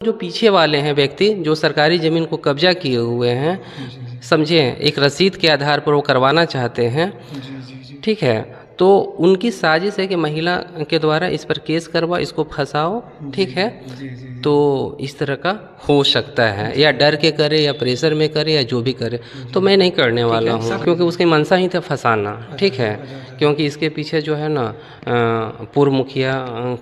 जो पीछे वाले हैं व्यक्ति जो सरकारी ज़मीन को कब्जा किए हुए हैं, समझे, एक रसीद के आधार पर वो करवाना चाहते हैं, ठीक है, तो उनकी साजिश है कि महिला के द्वारा इस पर केस करवाओ, इसको फंसाओ, ठीक है। तो इस तरह का हो सकता है, या डर के करे या प्रेशर में करे या जो भी करे, तो मैं नहीं करने वाला हूँ, क्योंकि उसकी मंशा ही था फंसाना, ठीक है। क्योंकि इसके पीछे जो है ना पूर्व मुखिया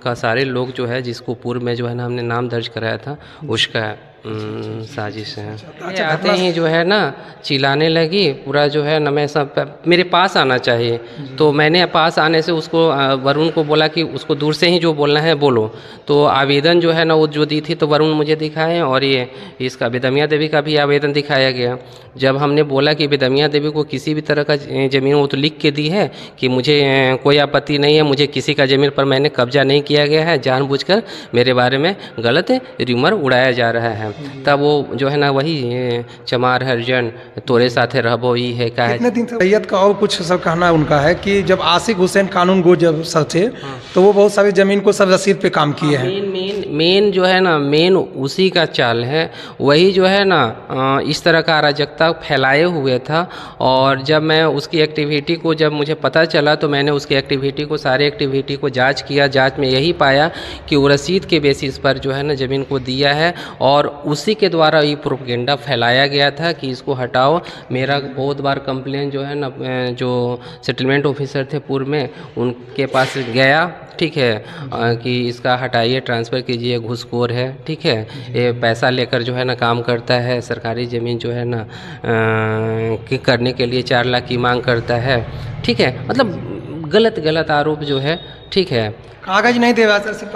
का सारे लोग जो है, जिसको पूर्व में जो है ना हमने नाम दर्ज कराया था, उसका साजिश है। ये आते ही जो है ना चिल्लाने लगी, पूरा जो है ना मैं सब मेरे पास आना चाहिए, तो मैंने पास आने से उसको वरुण को बोला कि उसको दूर से ही जो बोलना है बोलो। तो आवेदन जो है ना वो जो दी थी तो वरुण मुझे दिखाए, और ये इसका बेदमिया देवी का भी आवेदन दिखाया गया। जब हमने बोला कि बेदमिया देवी को किसी भी तरह का ज़मीन वो तो लिख के दी है कि मुझे कोई आपत्ति नहीं है, मुझे किसी का ज़मीन पर मैंने कब्जा नहीं किया गया है, जानबूझकर मेरे बारे में गलत र्यूमर उड़ाया जा रहा है, तब वो जो है ना वही चमार हरिजन तोरे साथे रहबो ही है का कितने दिन से रैयत का और कुछ सब कहना उनका है कि जब आशिक हुसैन कानून गो जब सर थे तो वो बहुत सारी ज़मीन को सब रसीद पे काम किए हैं। मेन जो है ना मेन उसी का चाल है, वही जो है ना इस तरह का अराजकता फैलाए हुए था। और जब मैं उसकी एक्टिविटी को जब मुझे पता चला तो मैंने उसकी एक्टिविटी को सारे एक्टिविटी को जांच किया। जांच में यही पाया कि वो रसीद के बेसिस पर जो है ना ज़मीन को दिया है, और उसी के द्वारा ये प्रोपेगेंडा फैलाया गया था कि इसको हटाओ। मेरा बहुत बार कंप्लेन जो है ना जो सेटलमेंट ऑफिसर थे पूर्व में, उनके पास गया, ठीक है, कि इसका हटाइए, ट्रांसफ़र कीजिए, घूसखोर है, ठीक है, ये पैसा लेकर जो है ना काम करता है, सरकारी ज़मीन जो है ना करने के लिए 4 लाख की मांग करता है, ठीक है। मतलब गलत आरोप जो है, ठीक है, कागज नहीं दे रहा सर, सिर्फ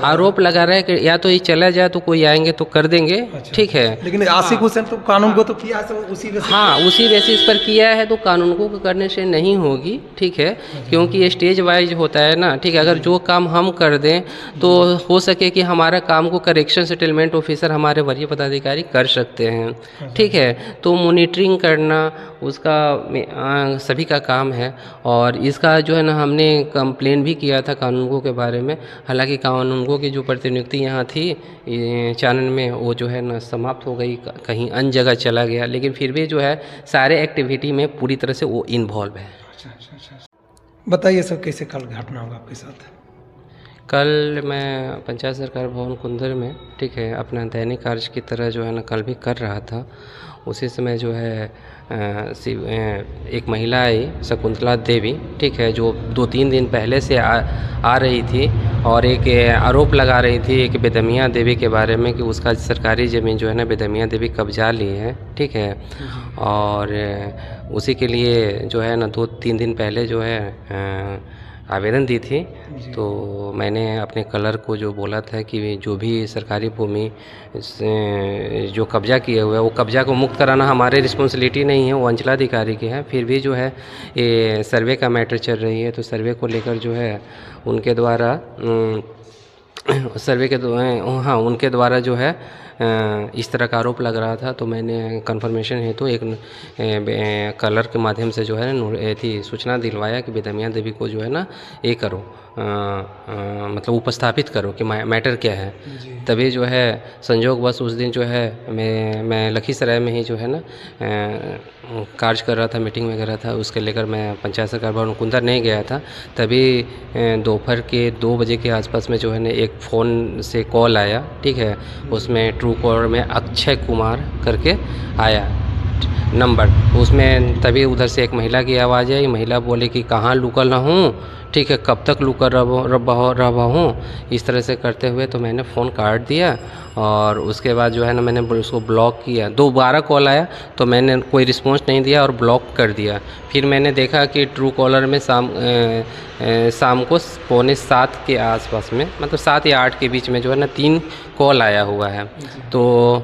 आरोप लगा रहा है कि या तो ये चला जाए तो कोई आएंगे तो कर देंगे, अच्छा, ठीक है। लेकिन आशिक हुसैन तो कानून को तो किया है, उसी बेसिस उसी बेसिस पर किया है, तो कानून को करने से नहीं होगी, ठीक है, क्योंकि ये स्टेज वाइज होता है ना, ठीक है। अगर जो काम हम कर दें तो हो सके कि हमारा काम को करेक्शन सेटलमेंट ऑफिसर हमारे वरीय पदाधिकारी कर सकते हैं, ठीक है। तो मॉनिटरिंग करना उसका सभी का काम है। और इसका जो है ना हमने कंप्लेन भी किया था कानूनगो के बारे में, हालांकि कानूनगो की जो प्रतिनियुक्ति यहाँ थी चानन में, वो जो है ना समाप्त हो गई, कहीं अन्य जगह चला गया, लेकिन फिर भी जो है सारे एक्टिविटी में पूरी तरह से वो इन्वॉल्व है। अच्छा। बताइए सर, कैसे कल घटना होगा आपके साथ? कल मैं पंचायत सरकार भवन कुंदर में, ठीक है, अपना दैनिक कार्य की तरह जो है ना कल भी कर रहा था। उसी समय जो है एक महिला आई, शकुंतला देवी, ठीक है, जो 2-3 दिन पहले से आ रही थी और एक आरोप लगा रही थी एक बेदमिया देवी के बारे में कि उसका सरकारी ज़मीन जो है ना बेदमिया देवी कब्जा ली है, ठीक है। और उसी के लिए जो है ना 2-3 दिन पहले जो है आवेदन दी थी। तो मैंने अपने कलर को जो बोला था कि जो भी सरकारी भूमि जो कब्जा किए हुए है, वो कब्जा को मुक्त कराना हमारे रिस्पॉन्सिबिलिटी नहीं है, वो अंचलाधिकारी की है। फिर भी जो है ये सर्वे का मैटर चल रही है, तो सर्वे को लेकर जो है उनके द्वारा उनके द्वारा जो है इस तरह का आरोप लग रहा था। तो मैंने कंफर्मेशन हेतु एक कलर के माध्यम से जो है थी सूचना दिलवाया कि बेदमिया देवी को जो है ना ये करो, मतलब उपस्थापित करो कि मैटर क्या है। तभी जो है संजोगवश उस दिन जो है मैं लखीसराय में ही जो है ना कार्य कर रहा था, मीटिंग वगैरह था, उसके लेकर मैं पंचायत सरकार भवन कुंदर नहीं गया था। तभी दोपहर के 2 बजे के आसपास में जो है ना एक फ़ोन से कॉल आया, ठीक है, उसमें ट्रू कॉलर में अक्षय कुमार करके आया नंबर, उसमें तभी उधर से एक महिला की आवाज़ आई। महिला बोली कि कहाँ लुकल हूँ, ठीक है, कब तक लुकल रहा हूँ, इस तरह से करते हुए तो मैंने फ़ोन काट दिया। और उसके बाद जो है ना मैंने उसको ब्लॉक किया। 2 कॉल आया तो मैंने कोई रिस्पॉन्स नहीं दिया और ब्लॉक कर दिया। फिर मैंने देखा कि ट्रू कॉलर में शाम को 6:45 के आसपास में, मतलब 7 या 8 के बीच में जो है ना 3 कॉल आया हुआ है। तो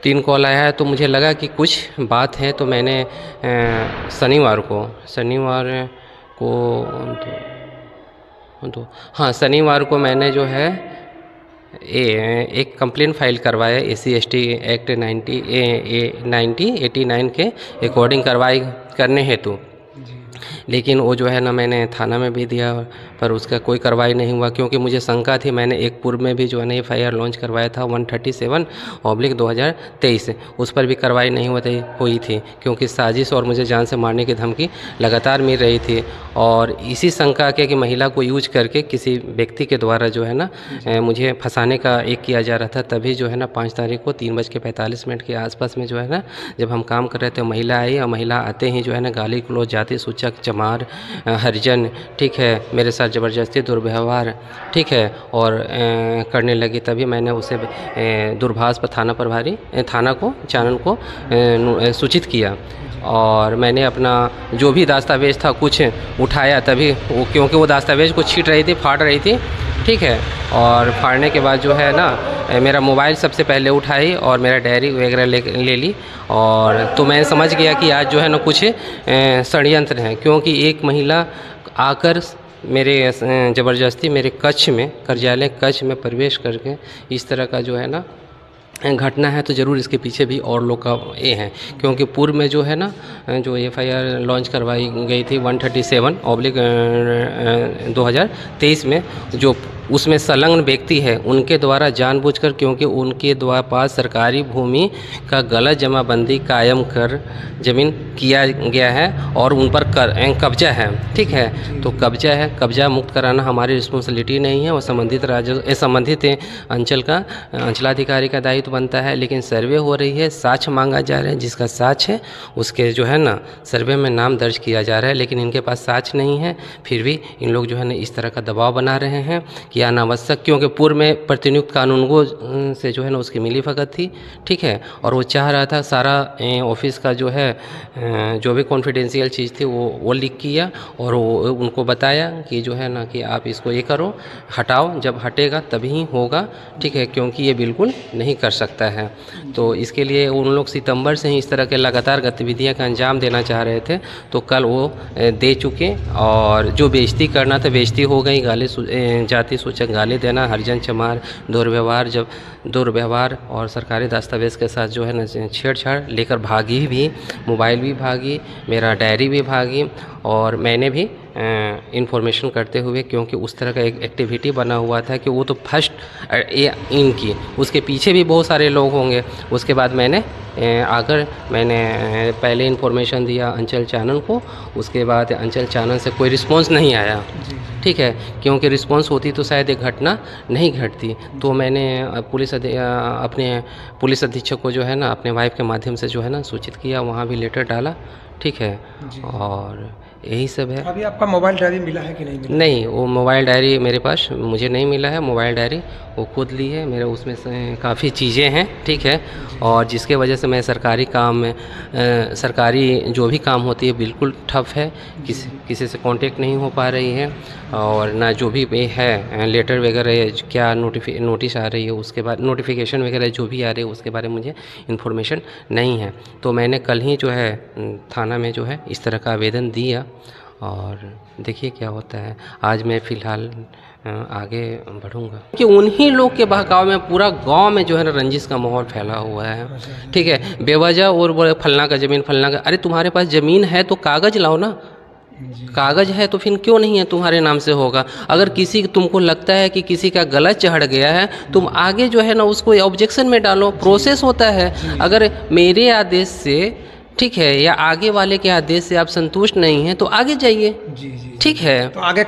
3 कॉल आया है तो मुझे लगा कि कुछ बात है। तो मैंने शनिवार को मैंने जो है एक कंप्लेन फाइल करवाया SC/ST एक्ट 89 के अकॉर्डिंग कार्रवाई करने हेतु। लेकिन वो जो है ना मैंने थाना में भी दिया, पर उसका कोई कार्रवाई नहीं हुआ, क्योंकि मुझे शंका थी। मैंने एक पूर्व में भी जो है ना FIR लॉन्च करवाया था 137/2023, उस पर भी कार्रवाई नहीं हुई थी, क्योंकि साजिश और मुझे जान से मारने की धमकी लगातार मिल रही थी। और इसी शंका के कि महिला को यूज करके किसी व्यक्ति के द्वारा जो है ना मुझे फंसाने का एक किया जा रहा था। तभी जो है ना 5 तारीख को 3:45 के आसपास में जो है ना जब हम काम कर रहे थे, महिला आई और महिला आते ही जो है ना गाली गलौज, जाति सूचक, चमार, हरिजन, ठीक है, मेरे साथ ज़बरदस्ती दुर्व्यवहार, ठीक है, और करने लगी। तभी मैंने उसे दूरभाष पर थाना को चानन को सूचित किया, और मैंने अपना जो भी दस्तावेज था कुछ उठाया तभी क्योंकि वो दस्तावेज को छीट रही थी, फाड़ रही थी, ठीक है। और फाड़ने के बाद जो है ना मेरा मोबाइल सबसे पहले उठाई और मेरा डायरी वगैरह ले ली। और तो मैं समझ गया कि आज जो है ना कुछ षड्यंत्र है, क्योंकि एक महिला आकर मेरे ज़बरदस्ती मेरे कार्यालय कक्ष में प्रवेश करके इस तरह का जो है ना घटना है, तो ज़रूर इसके पीछे भी और लोग का ये है। क्योंकि पूर्व में जो है ना जो FIR लॉन्च करवाई गई थी 137/2023 में, जो उसमें संलग्न व्यक्ति है उनके द्वारा जानबूझकर, क्योंकि उनके द्वारा पास सरकारी भूमि का गलत जमाबंदी कायम कर ज़मीन किया गया है और उन पर कब्जा है, ठीक है। तो कब्जा मुक्त कराना हमारी रिस्पॉन्सिबिलिटी नहीं है, और संबंधित अंचल का अंचलाधिकारी का दायित्व बनता है। लेकिन सर्वे हो रही है, साक्ष्य मांगा जा रहा है, जिसका साक्ष्य है उसके जो है ना सर्वे में नाम दर्ज किया जा रहा है, लेकिन इनके पास साक्ष्य नहीं है। फिर भी इन लोग जो है ना इस तरह का दबाव बना रहे हैं कि अनावश्यक, क्योंकि पूर्व में प्रतिनियुक्त कानूनगो से जो है ना उसकी मिलीभगत थी, ठीक है, और वो चाह रहा था सारा ऑफिस का जो है जो भी कॉन्फिडेंशियल चीज़ थी वो लीक किया, और वो उनको बताया कि जो है ना कि आप इसको ये करो, हटाओ, जब हटेगा तभी होगा, ठीक है, क्योंकि ये बिल्कुल नहीं कर सकता है। तो इसके लिए उन लोग सितंबर से ही इस तरह के लगातार गतिविधियां का अंजाम देना चाह रहे थे। तो कल वो दे चुके, और जो बेइज्जती करना था बेइज्जती हो गई, जाति सूचक गाली देना, हरिजन, चमार, दुर्व्यवहार और सरकारी दस्तावेज़ के साथ जो है ना छेड़छाड़ लेकर भागी भी, मोबाइल भी भागी, मेरा डायरी भी भागी, और मैंने भी इन्फॉर्मेशन करते हुए, क्योंकि उस तरह का एक एक्टिविटी बना हुआ था कि वो तो फर्स्ट इनकी, उसके पीछे भी बहुत सारे लोग होंगे। उसके बाद मैंने पहले इन्फॉर्मेशन दिया अंचल चैनल को, उसके बाद अंचल चैनल से कोई रिस्पांस नहीं आया, ठीक है, क्योंकि रिस्पांस होती तो शायद एक घटना नहीं घटती। तो मैंने अपने पुलिस अधीक्षक को जो है ना अपने वाइफ के माध्यम से जो है ना सूचित किया, वहाँ भी लेटर डाला, ठीक है, और यही सब है। अभी आपका मोबाइल डायरी मिला है कि नहीं मिला? नहीं, वो मोबाइल डायरी मेरे पास मुझे नहीं मिला है। मोबाइल डायरी वो खुद ली है, मेरे उसमें से काफ़ी चीज़ें हैं, ठीक है, और जिसके वजह से मैं सरकारी काम में सरकारी जो भी काम होती है बिल्कुल ठप है, किसी से कांटेक्ट नहीं हो पा रही है, और ना जो भी है लेटर वगैरह क्या नोटिस आ रही है, उसके बाद नोटिफिकेशन वगैरह जो भी आ रही है उसके बारे में मुझे इन्फॉर्मेशन नहीं है। तो मैंने कल ही जो है थाना में जो है इस तरह का आवेदन दिया, और देखिए क्या होता है। आज मैं फ़िलहाल आगे बढ़ूंगा कि उन्हीं लोग के बहकाव में पूरा गांव में जो है ना रंजिश का माहौल फैला हुआ है, ठीक है, बेवजह, और बोले फलना का ज़मीन, फलना का। अरे तुम्हारे पास ज़मीन है तो कागज़ लाओ ना, कागज़ है तो फिर क्यों नहीं है तुम्हारे नाम से होगा। अगर तुमको लगता है कि किसी का गलत चढ़ गया है, तुम आगे जो है ना उसको ऑब्जेक्शन में डालो, प्रोसेस होता है। अगर मेरे आदेश से, ठीक है, या आगे वाले के आदेश से आप संतुष्ट नहीं हैं तो आगे जाइए, ठीक है। तो आगे